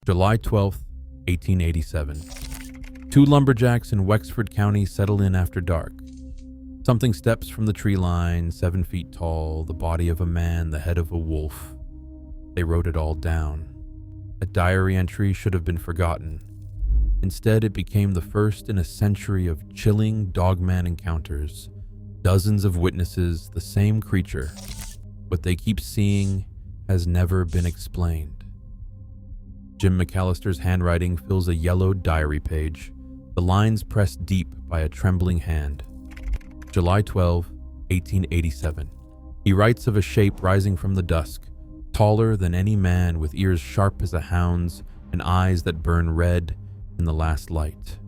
July 12th, 1887. Two lumberjacks in Wexford County settle in after dark. Something steps from the tree line, 7 feet tall, the body of a man, the head of a wolf. They wrote it all down. A diary entry should have been forgotten. Instead, it became the first in a century of chilling Dogman encounters. Dozens of witnesses, the same creature. What they keep seeing has never been explained. Jim McAllister's handwriting fills a yellowed diary page, the lines pressed deep by a trembling hand. July 12, 1887. He writes of a shape rising from the dusk, taller than any man, with ears sharp as a hound's and eyes that burn red in the last light.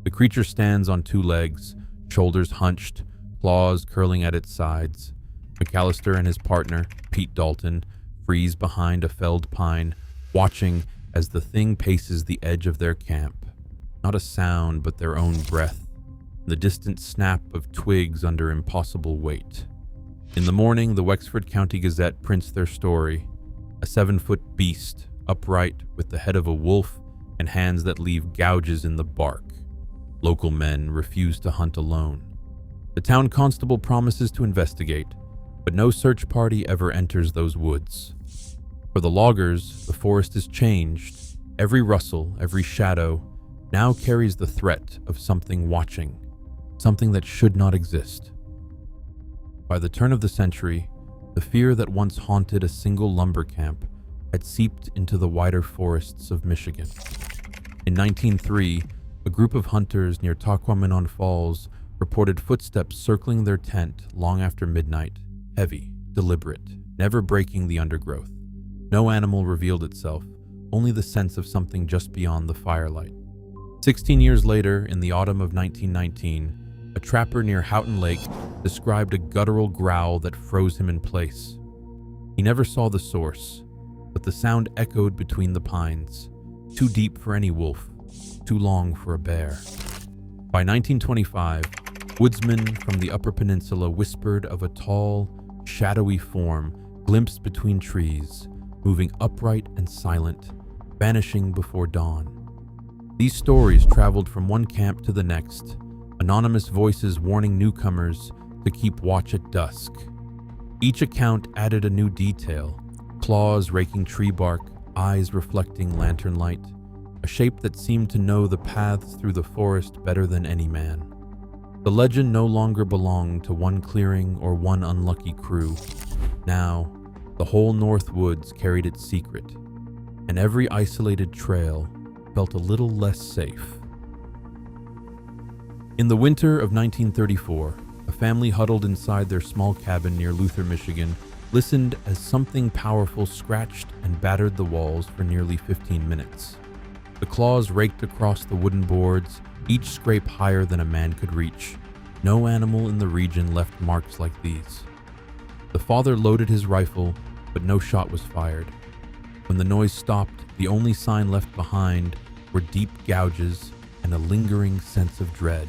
The creature stands on 2 legs, shoulders hunched, claws curling at its sides. McAllister and his partner, Pete Dalton, freeze behind a felled pine, watching as the thing paces the edge of their camp. Not a sound but their own breath, the distant snap of twigs under impossible weight. In the morning, the Wexford County Gazette prints their story. A 7-foot beast, upright, with the head of a wolf and hands that leave gouges in the bark. Local men refuse to hunt alone. The town constable promises to investigate, but no search party ever enters those woods. For the loggers, the forest is changed. Every rustle, every shadow, now carries the threat of something watching, something that should not exist. By the turn of the century, the fear that once haunted a single lumber camp had seeped into the wider forests of Michigan. In 1903, a group of hunters near Tahquamenon Falls reported footsteps circling their tent long after midnight, heavy, deliberate, never breaking the undergrowth. No animal revealed itself, only the sense of something just beyond the firelight. 16 years later, in the autumn of 1919, a trapper near Houghton Lake described a guttural growl that froze him in place. He never saw the source, but the sound echoed between the pines, too deep for any wolf, too long for a bear. By 1925, woodsmen from the Upper Peninsula whispered of a tall, shadowy form glimpsed between trees, moving upright and silent, vanishing before dawn. These stories traveled from one camp to the next, anonymous voices warning newcomers to keep watch at dusk. Each account added a new detail, claws raking tree bark, eyes reflecting lantern light, a shape that seemed to know the paths through the forest better than any man. The legend no longer belonged to one clearing or one unlucky crew. Now, the whole North Woods carried its secret, and every isolated trail felt a little less safe. In the winter of 1934, a family huddled inside their small cabin near Luther, Michigan, listened as something powerful scratched and battered the walls for nearly 15 minutes. The claws raked across the wooden boards, each scrape higher than a man could reach. No animal in the region left marks like these. The father loaded his rifle, but no shot was fired. When the noise stopped, the only sign left behind were deep gouges and a lingering sense of dread.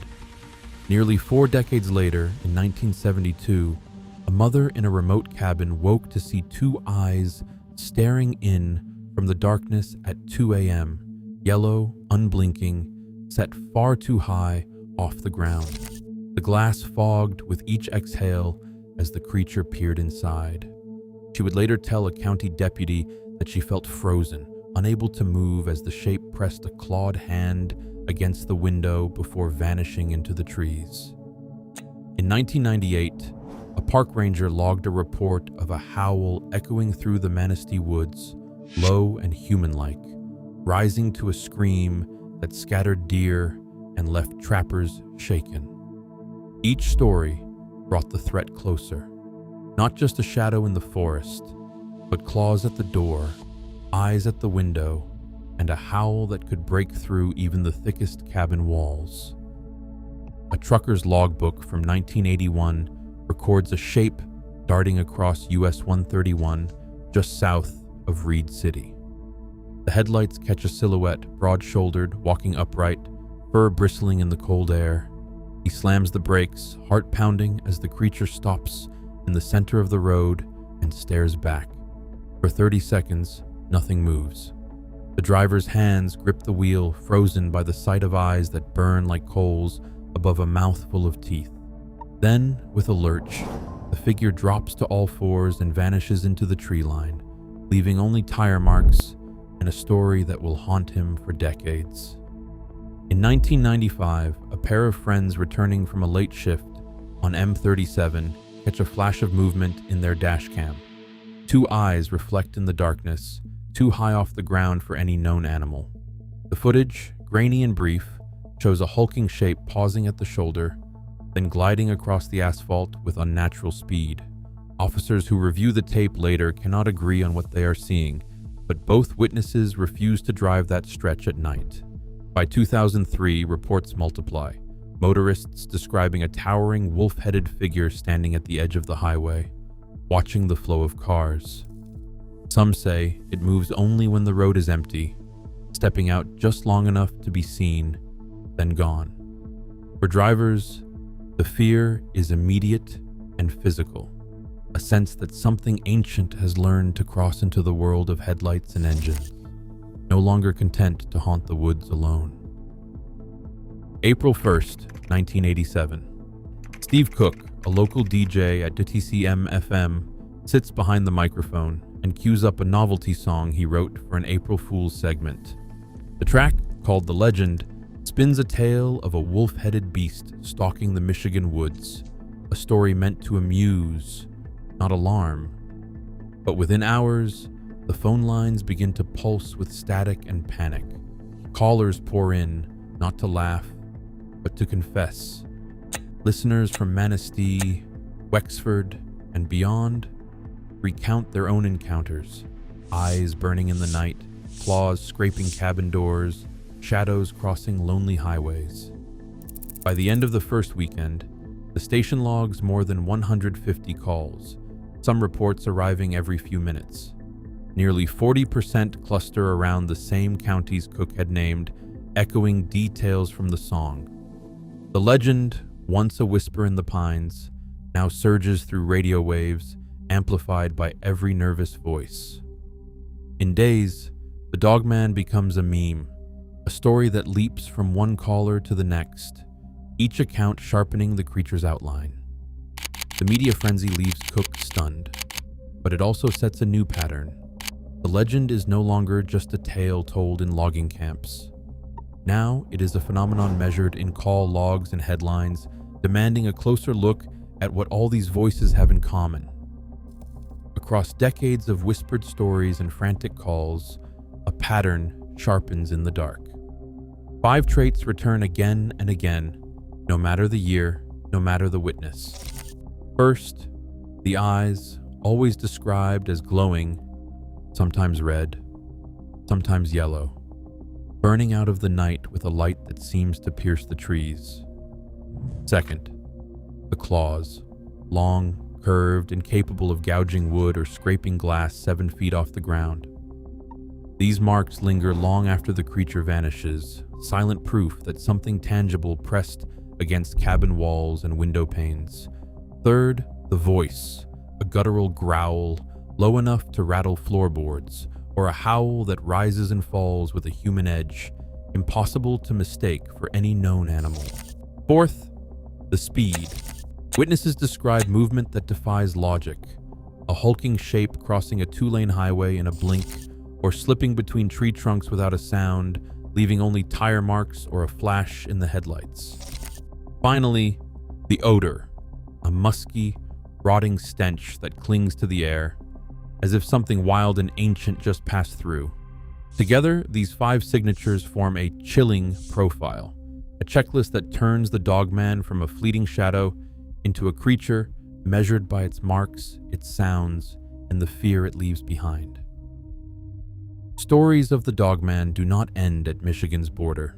Nearly 4 decades later, in 1972, a mother in a remote cabin woke to see 2 eyes staring in from the darkness at 2 a.m., yellow, unblinking, set far too high off the ground. The glass fogged with each exhale as the creature peered inside. She would later tell a county deputy that she felt frozen, unable to move as the shape pressed a clawed hand against the window before vanishing into the trees. In 1998, a park ranger logged a report of a howl echoing through the Manistee Woods, low and human-like, rising to a scream that scattered deer and left trappers shaken. Each story brought the threat closer. Not just a shadow in the forest, but claws at the door, eyes at the window, and a howl that could break through even the thickest cabin walls. A trucker's logbook from 1981 records a shape darting across US 131 just south of Reed City. The headlights catch a silhouette, broad-shouldered, walking upright, fur bristling in the cold air. He slams the brakes, heart pounding as the creature stops in the center of the road and stares back. For 30 seconds, nothing moves. The driver's hands grip the wheel, frozen by the sight of eyes that burn like coals above a mouthful of teeth. Then, with a lurch, the figure drops to all fours and vanishes into the tree line, leaving only tire marks and a story that will haunt him for decades. In 1995, a pair of friends returning from a late shift on M37 catch a flash of movement in their dash cam. Two eyes reflect in the darkness, too high off the ground for any known animal. The footage, grainy and brief, shows a hulking shape pausing at the shoulder, then gliding across the asphalt with unnatural speed. Officers who review the tape later cannot agree on what they are seeing, but both witnesses refuse to drive that stretch at night. By 2003, reports multiply. Motorists describing a towering wolf-headed figure standing at the edge of the highway, watching the flow of cars. Some say it moves only when the road is empty, stepping out just long enough to be seen, then gone. For drivers, the fear is immediate and physical, a sense that something ancient has learned to cross into the world of headlights and engines, no longer content to haunt the woods alone. April 1st, 1987. Steve Cook, a local DJ at DTCM FM, sits behind the microphone and cues up a novelty song he wrote for an April Fool's segment. The track, called The Legend, spins a tale of a wolf-headed beast stalking the Michigan woods, a story meant to amuse, not alarm. But within hours, the phone lines begin to pulse with static and panic. Callers pour in, not to laugh, but to confess. Listeners from Manistee, Wexford, and beyond recount their own encounters, eyes burning in the night, claws scraping cabin doors, shadows crossing lonely highways. By the end of the first weekend, the station logs more than 150 calls, some reports arriving every few minutes. Nearly 40% cluster around the same counties Cook had named, echoing details from the song. The legend, once a whisper in the pines, now surges through radio waves, amplified by every nervous voice. In days, the Dogman becomes a meme, a story that leaps from one caller to the next, each account sharpening the creature's outline. The media frenzy leaves Cook stunned, but it also sets a new pattern. The legend is no longer just a tale told in logging camps. Now it is a phenomenon measured in call logs and headlines, demanding a closer look at what all these voices have in common. Across decades of whispered stories and frantic calls, a pattern sharpens in the dark. 5 traits return again and again, no matter the year, no matter the witness. First, the eyes, always described as glowing, sometimes red, sometimes yellow, burning out of the night with a light that seems to pierce the trees. Second, the claws, long, curved, and capable of gouging wood or scraping glass 7 feet off the ground. These marks linger long after the creature vanishes, silent proof that something tangible pressed against cabin walls and window panes. Third, the voice, a guttural growl, low enough to rattle floorboards, or a howl that rises and falls with a human edge, impossible to mistake for any known animal. Fourth, the speed. Witnesses describe movement that defies logic, a hulking shape crossing a 2-lane highway in a blink, or slipping between tree trunks without a sound, leaving only tire marks or a flash in the headlights. Finally, the odor, a musky, rotting stench that clings to the air, as if something wild and ancient just passed through. Together, these 5 signatures form a chilling profile, a checklist that turns the Dogman from a fleeting shadow into a creature measured by its marks, its sounds, and the fear it leaves behind. Stories of the Dogman do not end at Michigan's border.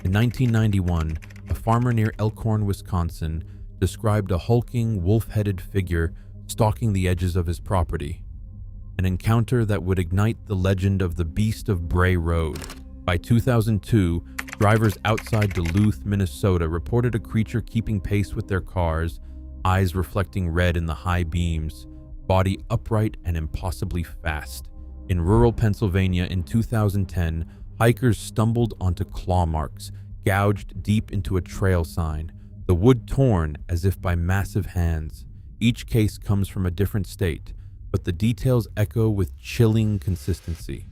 In 1991, a farmer near Elkhorn, Wisconsin, described a hulking, wolf-headed figure stalking the edges of his property, an encounter that would ignite the legend of the Beast of Bray Road. By 2002, drivers outside Duluth, Minnesota reported a creature keeping pace with their cars, eyes reflecting red in the high beams, body upright and impossibly fast, In rural Pennsylvania in 2010, hikers stumbled onto claw marks, gouged deep into a trail sign, the wood torn as if by massive hands. Each case comes from a different state, but the details echo with chilling consistency.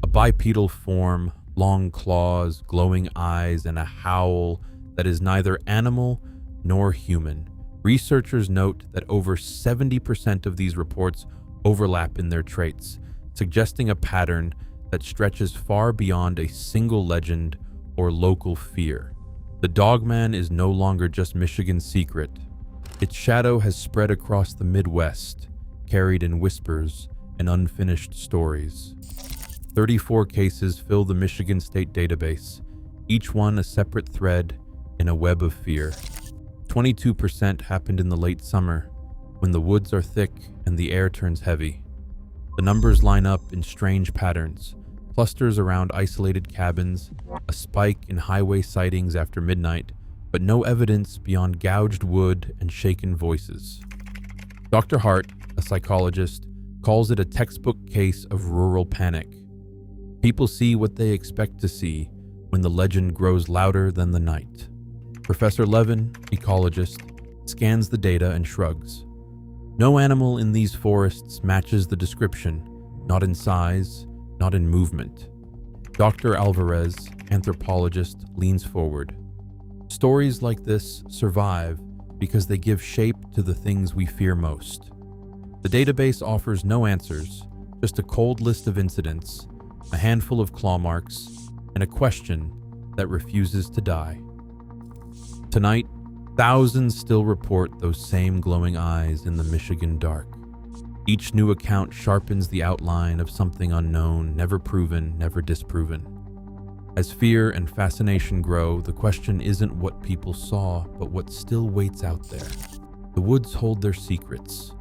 A bipedal form, long claws, glowing eyes, and a howl that is neither animal nor human. Researchers note that over 70% of these reports overlap in their traits, suggesting a pattern that stretches far beyond a single legend or local fear. The Dogman is no longer just Michigan's secret. Its shadow has spread across the Midwest, carried in whispers and unfinished stories. 34 cases fill the Michigan State database, each one a separate thread in a web of fear. 22% happened in the late summer, when the woods are thick and the air turns heavy. The numbers line up in strange patterns, clusters around isolated cabins, a spike in highway sightings after midnight, but no evidence beyond gouged wood and shaken voices. Dr. Hart, a psychologist, calls it a textbook case of rural panic. People see what they expect to see when the legend grows louder than the night. Professor Levin, ecologist, scans the data and shrugs. No animal in these forests matches the description, not in size, not in movement. Dr. Alvarez, anthropologist, leans forward. Stories like this survive because they give shape to the things we fear most. The database offers no answers, just a cold list of incidents, a handful of claw marks, and a question that refuses to die. Tonight, thousands still report those same glowing eyes in the Michigan dark. Each new account sharpens the outline of something unknown, never proven, never disproven. As fear and fascination grow, the question isn't what people saw, but what still waits out there. The woods hold their secrets,